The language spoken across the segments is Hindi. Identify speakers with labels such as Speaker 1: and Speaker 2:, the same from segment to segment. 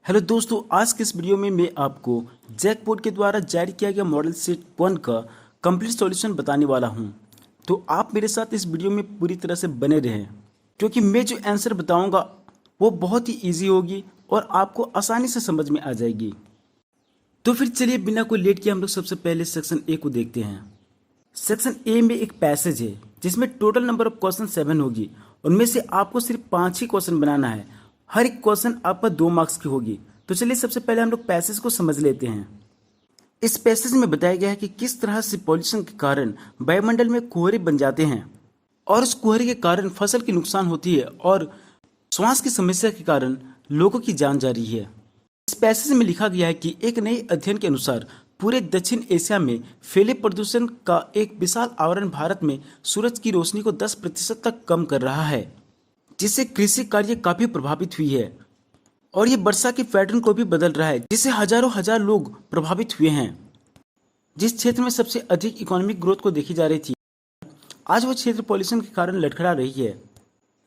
Speaker 1: हेलो दोस्तों, आज के इस वीडियो में मैं आपको जैकपॉट के द्वारा जारी किया गया मॉडल सेट 1 का कंप्लीट सॉल्यूशन बताने वाला हूं। तो आप मेरे साथ इस वीडियो में पूरी तरह से बने रहें, क्योंकि मैं जो आंसर बताऊंगा वो बहुत ही इजी होगी और आपको आसानी से समझ में आ जाएगी। तो फिर चलिए बिना कोई लेट किए हम लोग सबसे पहले सेक्शन ए को देखते हैं। सेक्शन ए में एक पैसेज है जिसमें टोटल नंबर ऑफ क्वेश्चन 7 होगी। उनमें से आपको सिर्फ 5 ही क्वेश्चन बनाना है। हर एक क्वेश्चन आपका 2 मार्क्स की होगी। तो चलिए सबसे पहले हम लोग पैसेज को समझ लेते हैं। इस पैसेज में बताया गया है कि किस तरह से पॉल्यूशन के कारण वायुमंडल में कोहरे बन जाते हैं और उस कोहरे के कारण फसल की नुकसान होती है और श्वास की समस्या के कारण लोगों की जान जा रही है। इस पैसेज में लिखा गया है कि एक नए अध्ययन के अनुसार पूरे दक्षिण एशिया में फैले प्रदूषण का एक विशाल आवरण भारत में सूरज की रोशनी को 10% तक कम कर रहा है, जिससे कृषि कार्य काफी प्रभावित हुई है और ये वर्षा के पैटर्न को भी बदल रहा है, जिससे हजारों हजार लोग प्रभावित हुए हैं। जिस क्षेत्र में सबसे अधिक इकोनॉमिक ग्रोथ को देखी जा रही थी, आज वो क्षेत्र पॉल्यूशन के कारण लटखड़ा रही है।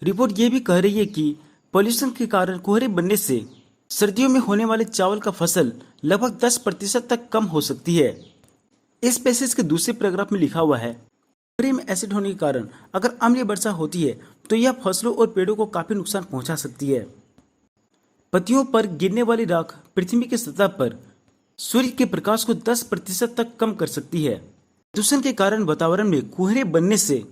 Speaker 1: रिपोर्ट ये भी कह रही है कि पॉल्यूशन के कारण कोहरे बनने से सर्दियों में होने वाले चावल का फसल लगभग 10% तक कम हो सकती है। इस पैसेज के दूसरे पैराग्राफ में लिखा हुआ है, कोहरे में एसिड होने के कारण अगर अम्लीय वर्षा होती है तो यह फसलों और पेड़ों को काफी नुकसान पहुंचा सकती है। पत्तियों पर गिरने वाली राख पृथ्वी की सतह पर सूर्य के प्रकाश को 10% तक कम कर सकती है। प्रदूषण के कारण वातावरण में कोहरे बनने से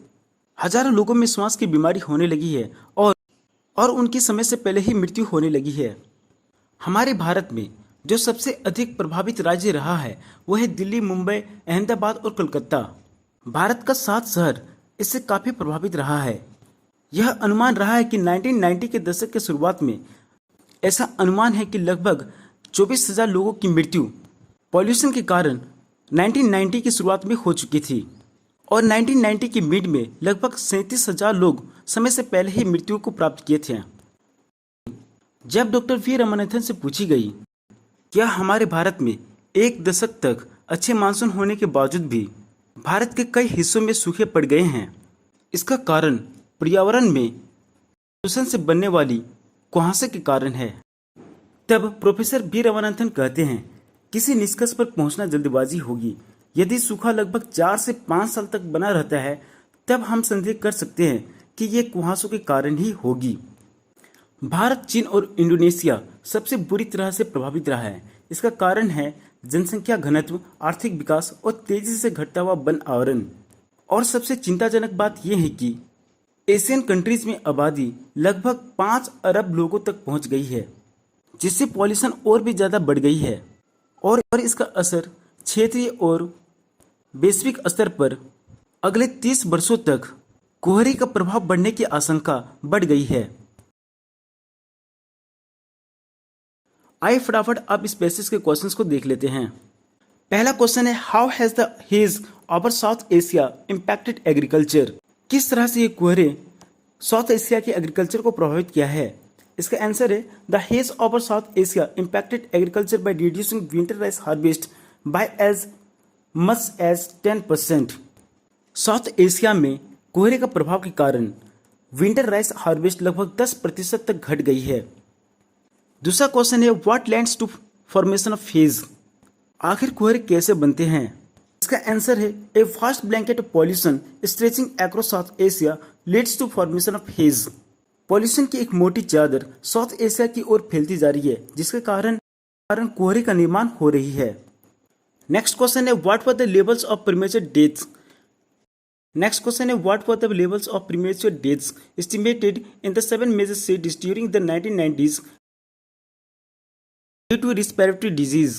Speaker 1: हजारों लोगों में श्वास की बीमारी होने लगी है और उनकी समय से पहले ही मृत्यु होने लगी है। हमारे भारत में जो सबसे अधिक प्रभावित राज्य रहा है वह है दिल्ली, मुंबई, अहमदाबाद और कोलकाता। भारत का 7 शहर इससे काफी प्रभावित रहा है। यह अनुमान रहा है कि 1990 के दशक के शुरुआत में ऐसा अनुमान है कि लगभग 24,000 लोगों की मृत्यु पॉल्यूशन के कारण 1990 की शुरुआत में हो चुकी थी और 1990 की मिड में लगभग 37,000 लोग समय से पहले ही मृत्यु को प्राप्त किए थे। जब डॉक्टर वी रामानाथन से पूछी गई क्या हमारे भारत में एक दशक तक अच्छे मानसून होने के बावजूद भी भारत के कई हिस्सों में सूखे पड़ गए हैं, इसका कारण पर्यावरण में प्रदूषण से बनने वाली कुहासे के कारण है। तब प्रोफेसर वी रामानाथन कहते हैं, किसी निष्कर्ष पर पहुंचना जल्दबाजी होगी। यदि सूखा लगभग 4 से 5 साल तक बना रहता है तब हम संदेह कर सकते हैं कि ये कुहासों के कारण ही होगी। भारत, चीन और इंडोनेशिया सबसे बुरी तरह से प्रभावित रहा है। इसका कारण है जनसंख्या घनत्व, आर्थिक विकास और तेजी से घटता हुआ वन आवरण। और सबसे चिंताजनक बात यह है कि एशियन कंट्रीज में आबादी लगभग 5 अरब लोगों तक पहुंच गई है, जिससे पॉल्यूशन और भी ज्यादा बढ़ गई है और इसका असर क्षेत्रीय और वैश्विक स्तर पर अगले 30 वर्षों तक कोहरे का प्रभाव बढ़ने की आशंका बढ़ गई है। आइए फटाफट आप इस पैसेज के क्वेश्चंस को देख लेते हैं। पहला क्वेश्चन है, how has the haze over South Asia impacted agriculture? किस तरह से ये कोहरे साउथ एशिया के एग्रीकल्चर को प्रभावित किया है? इसका आंसर है, the haze over South Asia impacted agriculture by reducing winter rice harvest by as much as 10%। South Asia में कोहरे का प्रभाव के कारण विंटर राइस हार्वेस्ट लगभग 10% तक घट गई है। दूसरा क्वेश्चन है, what leads to formation of haze? आखिर कोहरे कैसे बनते हैं? इसका आंसर है, a fast blanket of pollution stretching across South Asia leads to formation of haze. Pollution की एक मोटी चादर साउथ एशिया की ओर फैलती जा रही है, जिसके कारण कोहरे का निर्माण हो रही है। नेक्स्ट क्वेश्चन है, what were the levels of premature deaths? Next question है, what were the levels of premature deaths estimated in the 7 major cities during the 1990s due to respiratory disease?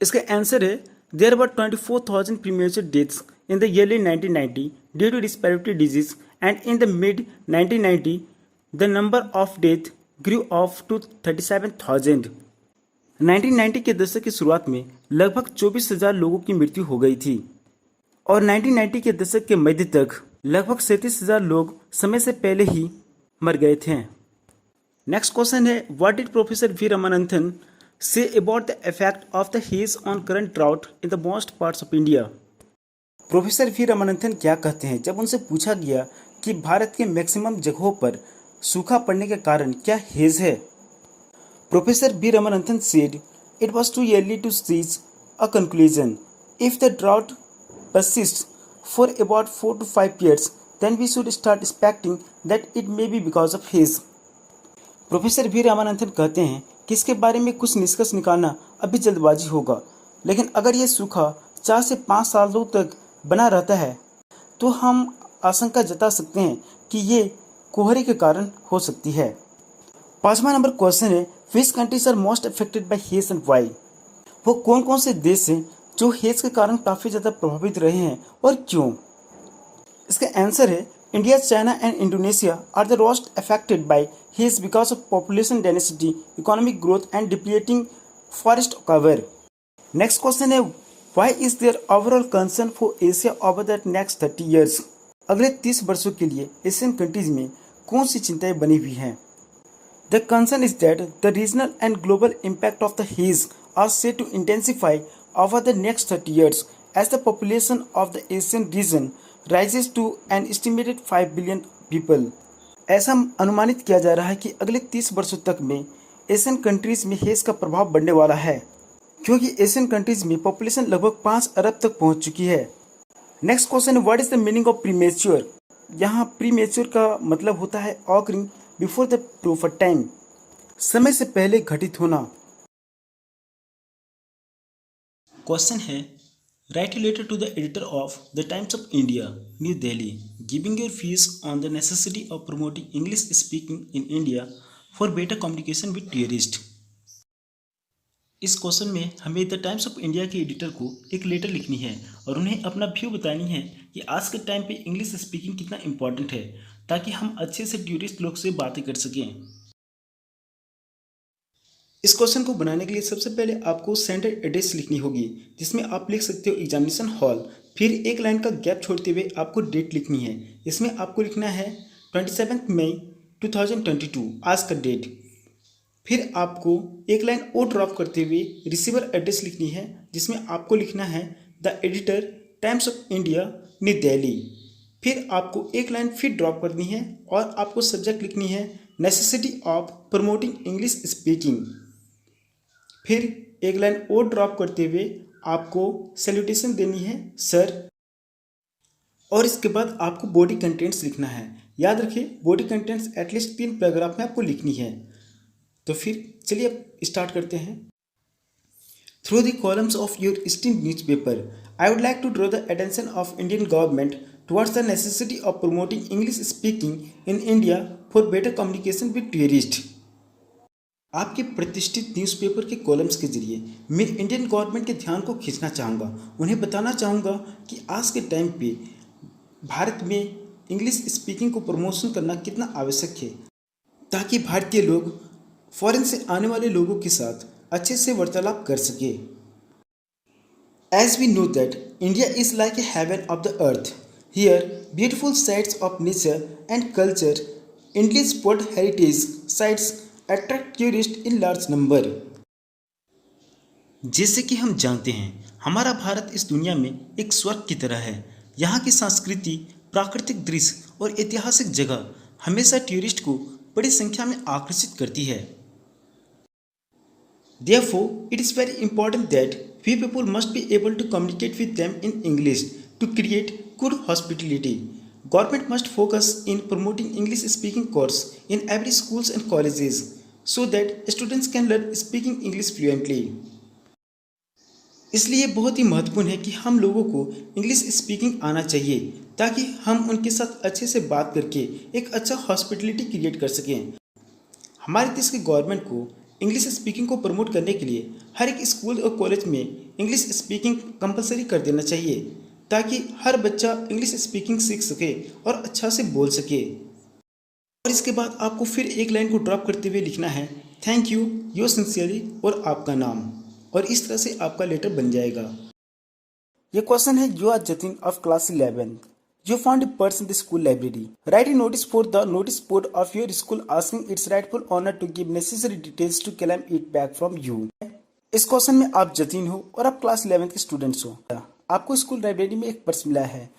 Speaker 1: इसका आंसर है, there were 24,000 premature deaths in the early 1990 due to respiratory disease and in the mid 1990 the number of deaths grew up to 37,000. 1990 के दशक की शुरुआत में लगभग 24,000 लोगों की मृत्यु हो गई थी और 1990 के दशक के मध्य तक लगभग 37,000 लोग समय से पहले ही मर गए थे। नेक्स्ट क्वेश्चन है, what did professor V Ramanathan say about the effect of the haze on current drought in the most parts of India? Professor V Ramanathan क्या कहते हैं जब उनसे पूछा गया कि भारत के मैक्सिमम जगहों पर सूखा पड़ने के कारण क्या हेज है? Professor B. Ramanathan said it was too early to reach a conclusion. If the drought persists for about 4 to 5 years, then we should start expecting that it may be because of haze. Professor V Ramanandan कहते हैं कि इसके बारे में कुछ निष्कर्ष निकालना अभी जल्दबाजी होगा, लेकिन अगर यह सूखा 4 से 5 सालों तक बना रहता है तो हम आशंका जता सकते हैं कि ये कोहरे के कारण हो सकती है। 5वां नंबर क्वेश्चन है, which countries are most affected by haze and why? वो कौन कौन से देश हैं जो हेज के कारण काफ़ी ज़्यादा प्रभावित रहे हैं और क्यों? इसका आंसर है India, China and Indonesia are the most affected by haze because of population density, economic growth and depleting forest cover. Next question है, why is there overall concern for Asia over the next 30 years? अगले 30 वर्षों के लिए एशियन कंट्रीज में कौन सी चिंताएं बनी हुई हैं? The concern is that the regional and global impact of the haze are set to intensify over the next 30 years as the population of the Asian region rises to an estimated 5 billion people. ऐसा अनुमानित किया जा रहा है कि अगले 30 वर्षों तक में एशियन कंट्रीज में हेज का प्रभाव बढ़ने वाला है, क्योंकि एशियन कंट्रीज में पॉपुलेशन लगभग 5 अरब तक पहुंच चुकी है। Next question, what is the meaning of premature? यहाँ प्रीमेच्योर का मतलब होता है occurring before the proper time, समय से पहले घटित होना। क्वेश्चन है, write letter to the editor of the Times of India, new Delhi, giving your views on the necessity of promoting English speaking in India for better communication with tourist. इस क्वेश्चन में हमें द टाइम्स ऑफ इंडिया के एडिटर को एक लेटर लिखनी है और उन्हें अपना व्यू बतानी है कि आज के टाइम पे इंग्लिश स्पीकिंग कितना इम्पॉर्टेंट है, ताकि हम अच्छे से टूरिस्ट लोग से बातें कर सकें। इस क्वेश्चन को बनाने के लिए सबसे पहले आपको सेंटर एड्रेस लिखनी होगी, जिसमें आप लिख सकते हो एग्जामिनेशन हॉल। फिर एक लाइन का गैप छोड़ते हुए आपको डेट लिखनी है। इसमें आपको लिखना है 27 मई 2022, आज का डेट। फिर आपको एक लाइन और ड्रॉप करते हुए रिसीवर एड्रेस लिखनी है, जिसमें आपको लिखना है the editor, times of India, new Delhi. फिर आपको एक लाइन फिर ड्रॉप करनी है और आपको सब्जेक्ट लिखनी है necessity of promoting English speaking. फिर एक लाइन और ड्रॉप करते हुए आपको सैल्यूटेशन देनी है, सर। और इसके बाद आपको बॉडी कंटेंट्स लिखना है। याद रखिए, बॉडी कंटेंट्स एटलीस्ट 3 पैराग्राफ में आपको लिखनी है। तो फिर चलिए अब स्टार्ट करते हैं। Through the columns of your esteemed newspaper, I would like to draw the attention of Indian government towards the necessity of promoting English speaking in India for better communication with tourists. आपके प्रतिष्ठित न्यूज़पेपर के कॉलम्स के जरिए मैं इंडियन गवर्नमेंट के ध्यान को खींचना चाहूँगा। उन्हें बताना चाहूँगा कि आज के टाइम पे भारत में इंग्लिश स्पीकिंग को प्रमोशन करना कितना आवश्यक है, ताकि भारतीय लोग फॉरेन से आने वाले लोगों के साथ अच्छे से वार्तालाप कर सके। As we know that India is like a heaven of the earth. Here, beautiful sights of nature and culture, India's sport heritage sites attract tourists in large number. जैसे कि हम जानते हैं, हमारा भारत इस दुनिया में एक स्वर्ग की तरह है। यहाँ की संस्कृति, प्राकृतिक दृश्य और ऐतिहासिक जगह हमेशा टूरिस्ट को बड़ी संख्या में आकर्षित करती है। Therefore, it is very important that we people must be able to communicate with them in English to create good hospitality. Government must focus in promoting English speaking course in every schools and colleges so that students can learn speaking English fluently. इसलिए बहुत ही महत्वपूर्ण है कि हम लोगों को इंग्लिश स्पीकिंग आना चाहिए, ताकि हम उनके साथ अच्छे से बात करके एक अच्छा हॉस्पिटलिटी क्रिएट कर सकें। हमारे देश की गवर्नमेंट को इंग्लिश स्पीकिंग को प्रमोट करने के लिए हर एक स्कूल और कॉलेज में इंग्लिश स्पीकिंग कंपलसरी कर देना चाहिए, ताकि हर बच्चा इंग्लिश स्पीकिंग सीख सके और अच्छा से बोल सके। और इसके बाद आपको फिर एक लाइन को ड्रॉप करते हुए लिखना है थैंक यू, योर सिंसियरली और आपका नाम, और इस तरह से आपका लेटर बन जाएगा। ये क्वेश्चन है, you are Jatin of class 11. You found a purse in the school library. Write a notice for the notice board of your school asking its rightful owner to give necessary details to claim it back from you. इस क्वेश्चन में आप जतीन हो और आप क्लास 11 के स्टूडेंट्स हो। आपको स्कूल लाइब्रेरी में एक पर्स मिला है।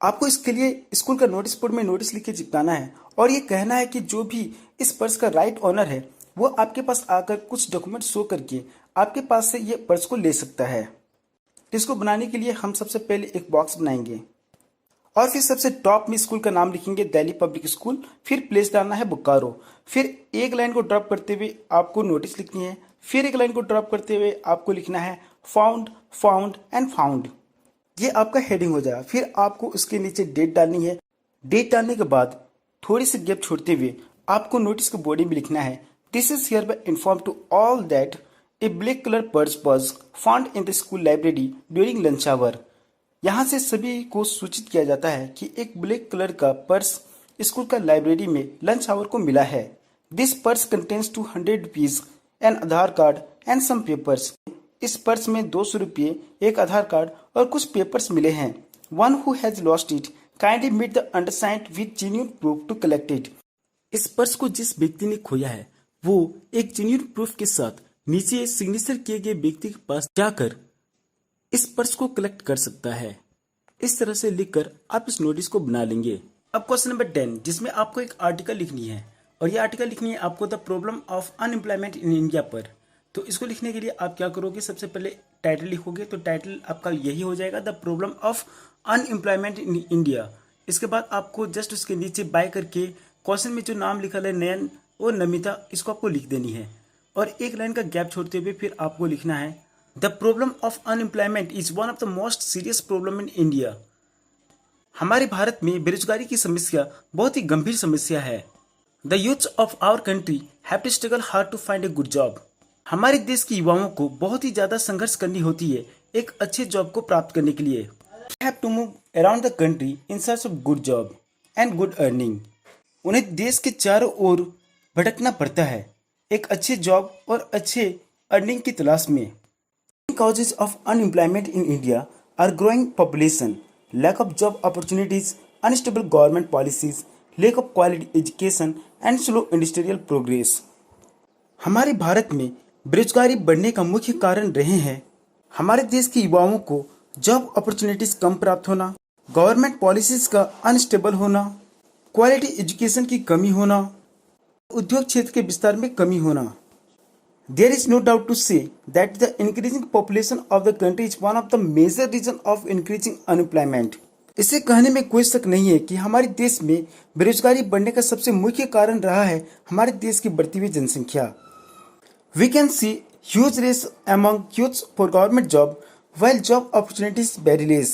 Speaker 1: आपको इसके लिए स्कूल का नोटिस बोर्ड में नोटिस लिख के चिपकाना है और ये कहना है कि जो भी इस पर्स का राइट ऑनर है वो आपके पास आकर कुछ डॉक्यूमेंट शो करके आपके पास से ये पर्स को ले सकता है। तो इसको बनाने के लिए हम सबसे पहले एक बॉक्स बनाएंगे और फिर सबसे टॉप में स्कूल का नाम लिखेंगे दिल्ली पब्लिक स्कूल, फिर प्लेस डालना है बोकारो, फिर एक लाइन को ड्रॉप करते हुए आपको नोटिस लिखनी है, फिर एक लाइन को ड्रॉप करते हुए आपको लिखना है फाउंड फाउंड एंड फाउंड। ये आपका हेडिंग हो जाएगा। फिर आपको उसके नीचे डेट डालनी है। डेट डालने के बाद थोड़ी सी गैप छोड़ते हुए आपको नोटिस के बॉडी में लिखना है this is hereby inform to all that a black colour purse was found in the school library during lunch hour. यहाँ से सभी को सूचित किया जाता है कि एक ब्लैक कलर का पर्स स्कूल का लाइब्रेरी में लंच आवर को मिला है। This purse contains 200 rupees an Aadhaar card and some papers. इस पर्स में 200 रुपये, एक आधार कार्ड और कुछ पेपर्स मिले हैं। One who has lost it kindly meet the undersigned with genuine proof to collect it. इस पर्स को जिस व्यक्ति ने खोया है वो एक जेन्युइन प्रूफ के साथ नीचे सिग्नेचर किए गए व्यक्ति के पास जाकर इस पर्स को कलेक्ट कर सकता है। इस तरह से लिखकर आप इस नोटिस को बना लेंगे। अब क्वेश्चन नंबर 10, जिसमें आपको एक आर्टिकल लिखनी है और ये आर्टिकल लिखनी है आपको the problem of unemployment in India पर। तो इसको लिखने के लिए आप क्या करोगे, सबसे पहले टाइटल लिखोगे। तो टाइटल आपका यही हो जाएगा the problem of unemployment in India. इसके बाद आपको जस्ट उसके नीचे बाय करके क्वेश्चन में जो नाम लिखा है नयन और नमिता, इसको आपको लिख देनी है और एक लाइन का गैप छोड़ते हुए फिर आपको लिखना है the problem of unemployment is one of the most serious problem in India. हमारे भारत में बेरोजगारी की समस्या बहुत ही गंभीर समस्या है। The youth of our country have to struggle hard to find a good job. हमारे देश के युवाओं को बहुत ही ज्यादा संघर्ष करनी होती है एक अच्छे जॉब को प्राप्त करने के लिए। Have to move around the country in search of good job and good earning. उन्हें देश के चारों ओर भटकना पड़ता है एक अच्छे जॉब और अच्छे अर्निंग की तलाश में। Causes of unemployment in India are growing population, lack of job opportunities, unstable government policies, lack of quality education and slow industrial progress। हमारे भारत में बेरोजगारी बढ़ने का मुख्य कारण रहे हैं हमारे देश के युवाओं को जॉब अपॉर्चुनिटीज कम प्राप्त होना, गवर्नमेंट पॉलिसीज का अनस्टेबल होना, क्वालिटी एजुकेशन की कमी होना, उद्योग क्षेत्र के विस्तार में कमी होना। There is no doubt to say that the increasing population of the country is one of the major reason of increasing unemployment। इसे कहने में कोई शक नहीं है कि हमारे देश में बेरोजगारी बढ़ने का सबसे मुख्य कारण रहा है हमारे देश की बढ़ती हुई जनसंख्या। We can see huge race among youths for government job while job opportunities very less।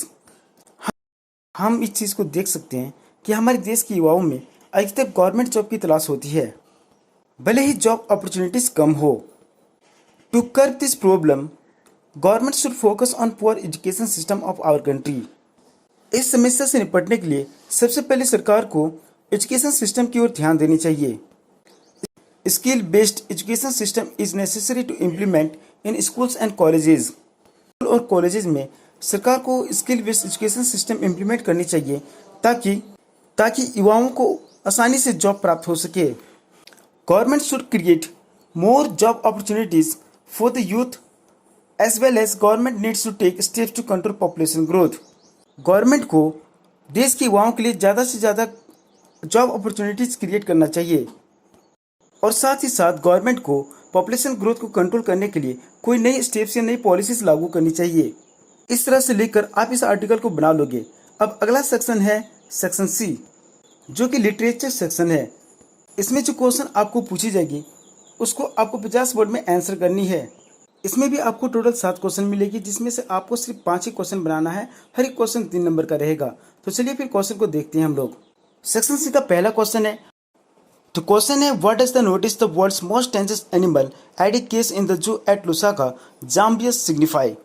Speaker 1: हम इस चीज को देख सकते हैं कि हमारे देश के युवाओं में अधिकतर गवर्नमेंट जॉब की तलाश होती है भले ही जॉब अपॉर्चुनिटीज कम हो। To curb this problem, government should focus on poor education system of our country। इस समस्या से निपटने के लिए सबसे पहले सरकार को एजुकेशन सिस्टम की ओर ध्यान देनी चाहिए। Skill based education system is necessary to implement in schools and colleges. School और कॉलेजेस में सरकार को skill based education system implement करनी चाहिए ताकि युवाओं को आसानी से जॉब प्राप्त हो सके। Government should create more job opportunities for the youth as well as government needs to take steps to control population growth। Government को देश के युवाओं के लिए ज़्यादा से ज़्यादा जॉब अपॉर्चुनिटीज क्रिएट करना चाहिए और साथ ही साथ गवर्नमेंट को पॉपुलेशन ग्रोथ को कंट्रोल करने के लिए कोई नई स्टेप्स या नई पॉलिसीज लागू करनी चाहिए। इस तरह से लेकर आप इस आर्टिकल को बना लोगे। अब अगला सेक्शन है सेक्शन सी, जो कि लिटरेचर सेक्शन है। इसमें जो क्वेश्चन आपको पूछी जाएगी उसको आपको 50 वर्ड में आंसर करनी है। इसमें भी आपको टोटल 7 क्वेश्चन मिलेगी जिसमें से आपको सिर्फ 5 ही क्वेश्चन बनाना है। हर एक क्वेश्चन 3 नंबर का रहेगा। तो चलिए फिर क्वेश्चन को देखते हैं हम लोग। सेक्शन सी का पहला क्वेश्चन है, तो क्वेश्चन है what does the notice the world's most dangerous animal at a cage in the zoo at Lusaka Zambia signify.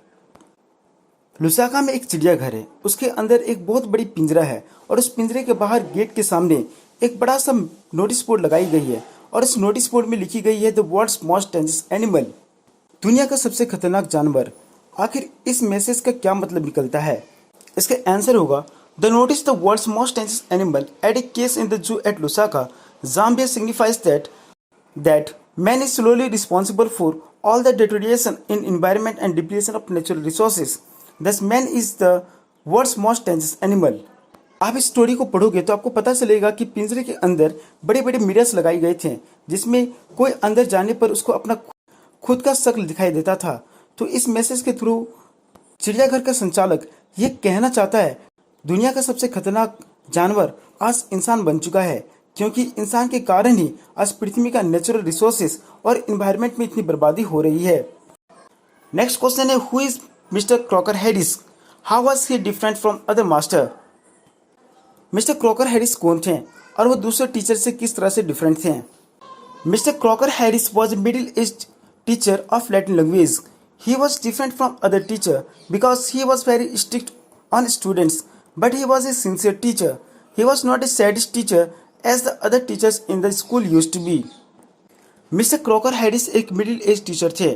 Speaker 1: Lusaka में एक चिड़ियाघर है, उसके अंदर एक बहुत बड़ी पिंजरा है और उस पिंजरे के बाहर गेट के सामने एक बड़ा सा नोटिस बोर्ड लगाई गई है और इस नोटिस बोर्ड में लिखी गई है the world's most dangerous animal, दुनिया का सबसे खतरनाक जानवर। आखिर इस मैसेज का क्या मतलब निकलता है? इसका आंसर होगा the notice the world's most dangerous animal at a cage in the zoo at Lusaka Zambia signifies that man is slowly responsible for all the deterioration in environment and depletion of natural resources. Thus man is the world's most dangerous animal। आप इस स्टोरी को पढ़ोगे तो आपको पता चलेगा कि पिंजरे के अंदर बड़े बड़े मिरर्स लगाए गए थे, जिसमें कोई अंदर जाने पर उसको अपना खुद का शक्ल दिखाई देता था। तो इस मैसेज के थ्रू चिड़ियाघर का संचालक ये कहना चाहता है, दुनिया का सबसे खतरनाक जानवर आज इंसान बन चुका है, क्योंकि इंसान के कारण ही आज पृथ्वी का नेचुरल रिसोर्सेज और इन्वायरमेंट में इतनी बर्बादी हो रही है। नेक्स्ट क्वेश्चन है, who is mister Crocker Harris? How was he different from other master? Mister Crocker Harris कौन थे और वो दूसरे टीचर से किस तरह से डिफरेंट थे? Mister Crocker Harris was a middle-aged teacher of Latin language. He was different from other teacher because he was very strict on students, but he was a sincere teacher. He was not a sadist teacher as the other teachers in the school used to be. Mister Crocker Harris एक मिडिल एज टीचर थे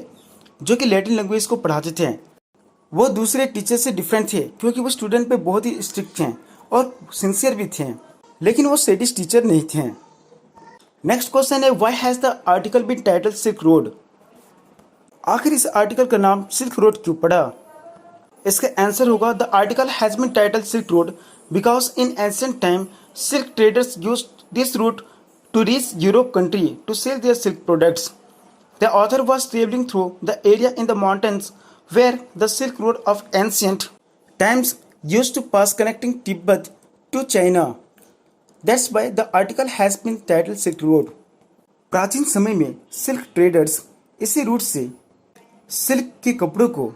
Speaker 1: जो कि लैटिन लैंग्वेज को पढ़ाते थे। वो दूसरे टीचर से डिफरेंट थे क्योंकि वो स्टूडेंट पे बहुत ही स्ट्रिक्ट थे और सिंसियर भी थे, लेकिन वो सैडिस्ट टीचर नहीं थे। नेक्स्ट क्वेश्चन है, why has the article been title silk road? आखिर इस आर्टिकल का नाम सिल्क रोड क्यों पड़ा? इसका आंसर होगा, the article has been title silk road because in ancient time silk traders used this route to reach Europe country to sell their silk products. The author was traveling through the area in the mountains where the Silk Road of ancient times used to pass connecting Tibet to China. That's why the article has been titled Silk Road. प्राचीन समय में सिल्क ट्रेडर्स इसी रूट से सिल्क के कपड़ों को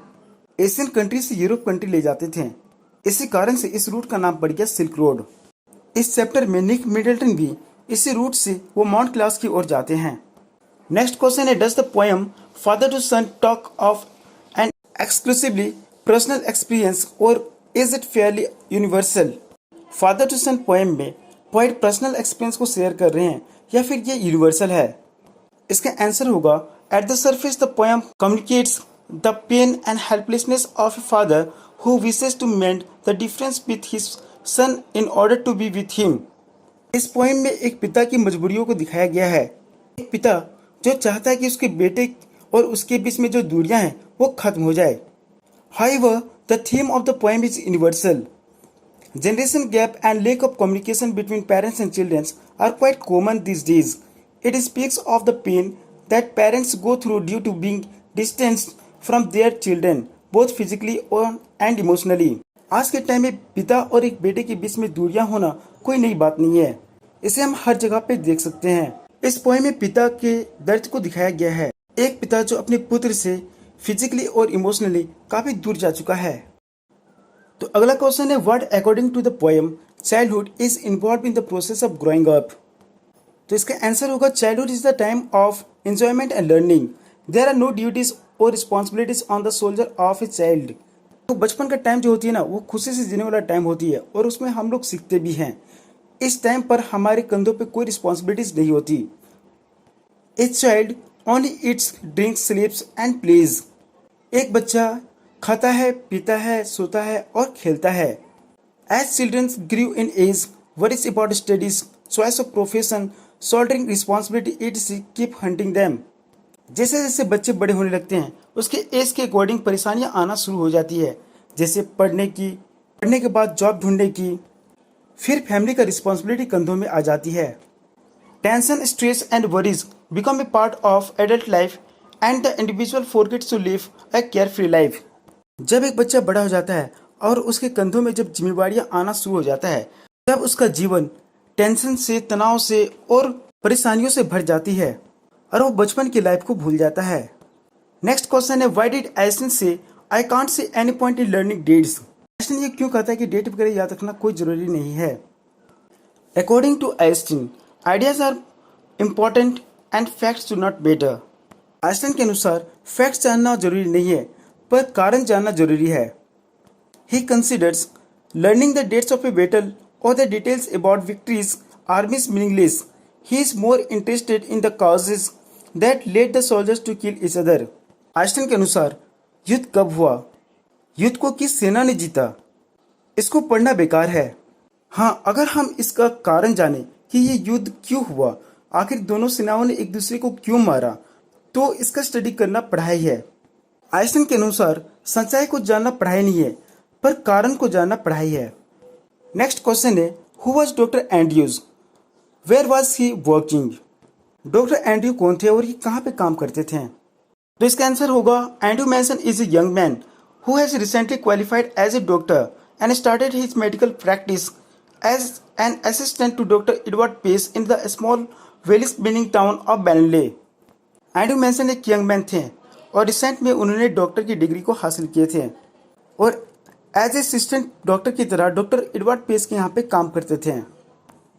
Speaker 1: एशियन कंट्री से यूरोप कंट्री ले जाते थे। इसी कारण से इस रूट का नाम पड़ गया सिल्क रोड। इस चैप्टर में निक मिडल्टन भी इसी रूट से वो माउंट क्लास की ओर जाते हैं। नेक्स्ट क्वेश्चन है, does the poem father to son talk of an exclusively personal experience और is it fairly universal? Father to son poem में पोएट पर्सनल एक्सपीरियंस को शेयर कर रहे हैं या फिर ये यूनिवर्सल है? इसका आंसर होगा, at the surface the poem communicates the pain and helplessness of a father who wishes to mend the difference with his son in order to be with him. इस पोएम में एक पिता की मजबूरियों को दिखाया गया है। एक पिता जो चाहता है कि उसके बेटे और उसके बीच में जो दूरियां हैं वो खत्म हो जाए। However, the theme of the poem is universal. Generation gap and lack of communication between parents and children are quite common these days. It speaks of the pain that parents go through due to being distanced from their children, both physically and emotionally. आज के टाइम में पिता और एक बेटे के बीच में दूरियां होना कोई नई बात नहीं है। इसे हम हर जगह पे देख सकते हैं। इस पोएम में पिता के दर्द को दिखाया गया है। एक पिता जो अपने पुत्र से फिजिकली और इमोशनली काफी दूर जा चुका है। तो अगला क्वेश्चन है, what according to the poem childhood is involve in the process of growing up? तो इसका आंसर होगा, childhood is the time of enjoyment and learning. There are no duties और responsibilities on the soldier of a child. तो बचपन का टाइम जो होती है ना, वो खुशी से जीने वाला टाइम होती है और उसमें हम लोग सीखते भी हैं। इस टाइम पर हमारे कंधों पे कोई रिस्पॉन्सिबिलिटीज नहीं होती। A child only eats, drinks, sleeps and plays. एक बच्चा खाता है, पीता है, सोता है और खेलता है। As children grow in age, worries about studies, choice of profession, shouldering responsibility, it's keep hunting them. जैसे जैसे बच्चे बड़े होने लगते हैं उसके एज के अकॉर्डिंग परेशानियां आना शुरू हो जाती है, जैसे पढ़ने के बाद जॉब ढूंढने की, फिर फैमिली का रिस्पॉन्सिबिलिटी कंधों में आ जाती है। Tension, stress and worries become a part of adult life and the individual forgets to live a care free life. जब एक बच्चा बड़ा हो जाता है और उसके कंधों में जब जिम्मेवारियां आना शुरू हो जाता है, तब उसका जीवन टेंशन से, तनाव से और परेशानियों से भर जाती है और वो बचपन की लाइफ को भूल जाता है। नेक्स्ट क्वेश्चन है, why did Einstein say I can't see any point in learning dates? Einstein ये क्यों कहता है कि डेट वगैरह याद रखना कोई जरूरी नहीं है? According to Einstein, ideas are important and facts do not matter. Einstein के अनुसार फैक्ट्स जानना जरूरी नहीं है पर कारण जानना जरूरी है। He considers learning the dates of a battle और the details about victories armies meaningless. He is more interested in the causes that led the soldiers to kill each other. Einstein के अनुसार युद्ध कब हुआ, युद्ध को किस सेना ने जीता, इसको पढ़ना बेकार है। हाँ, अगर हम इसका कारण जाने कि ये युद्ध क्यों हुआ, आखिर दोनों सेनाओं ने एक दूसरे को क्यों मारा, तो इसका स्टडी करना पढ़ाई है। आइंस्टाइन के अनुसार सच्चाई को जानना पढ़ाई नहीं है पर कारण को जानना पढ़ाई है। नेक्स्ट क्वेश्चन है, who was doctor Andrews, where was he working. Doctor Andrew कौन थे और ये कहाँ पे काम करते थे। तो इसका आंसर होगा, Andrew Mason is a young man who has recently qualified as a doctor and started his medical practice as an assistant to doctor Edward Page in the small valley spinning town of Benley. Andrew Mason एक यंग मैन थे और रिसेंट में उन्होंने डॉक्टर की डिग्री को हासिल किए थे और एज असिस्टेंट डॉक्टर की तरह डॉक्टर एडवर्ड पेस के यहाँ पे काम करते थे।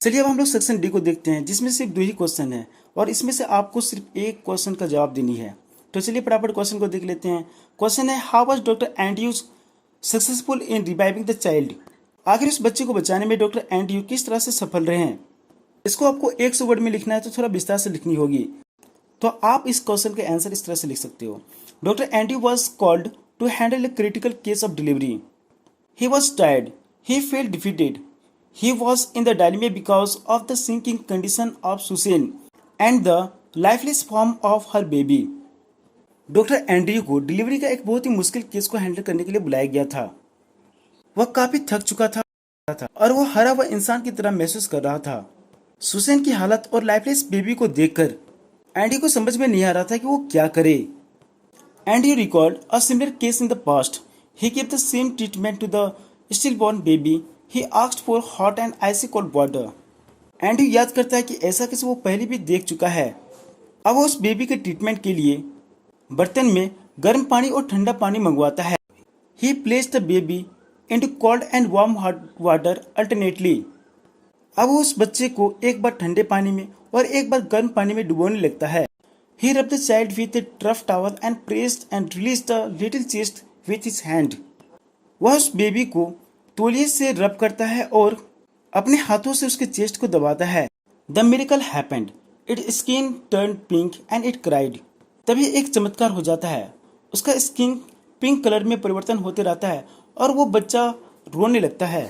Speaker 1: चलिए अब हम लोग सेक्शन डी को देखते हैं, जिसमें सिर्फ 2 ही क्वेश्चन है और इसमें से आपको सिर्फ एक क्वेश्चन का जवाब देनी है। तो चलिए फटाफट क्वेश्चन को देख लेते हैं। क्वेश्चन है, how was doctor Andrews successful in reviving the child. आखिर उस बच्चे को बचाने में डॉक्टर एंड्रयू किस तरह से सफल रहे हैं। इसको आपको 100 वर्ड में लिखना है तो थोड़ा विस्तार से लिखनी होगी। तो आप इस क्वेश्चन के आंसर इस तरह से लिख सकते हो। Doctor Andrew was called to handle a critical case of delivery. He was tired, he felt defeated, he was in the dilemma because of the sinking condition of Susan and the lifeless form of her baby. Doctor Andrew को डिलीवरी का एक बहुत ही मुश्किल केस को हैंडल करने के लिए बुलाया गया था। वह काफी थक चुका था और वो हरा हुआ इंसान की तरह महसूस कर रहा था। सुसैन की हालत और लाइफलेस बेबी को देखकर एंड्रयू को समझ में नहीं आ रहा था कि वो क्या करे। Andrew record a similar case in the past. He give the same treatment to the stillborn baby. He asked for hot and icy cold water. Andrew याद करता है कि ऐसा किसी वो पहले भी देख चुका है। अब वो उस बेबी के ट्रीटमेंट के लिए बर्तन में गर्म पानी और ठंडा पानी मंगवाता है। He placed the baby into cold and warm hot water alternately. अब वो उस बच्चे को एक बार ठंडे पानी में और एक बार गर्म पानी में डुबोने लगता है। He rubbed the child with a rough towel and pressed and released the little chest with his hand. वह उस बेबी को तौलिए से रब करता है और अपने हाथों से उसके चेस्ट को दबाता है। The miracle happened, it skin turn pink and it cried. तभी एक चमत्कार हो जाता है, उसका स्किन पिंक कलर में परिवर्तन होते रहता है और वो बच्चा रोने लगता है।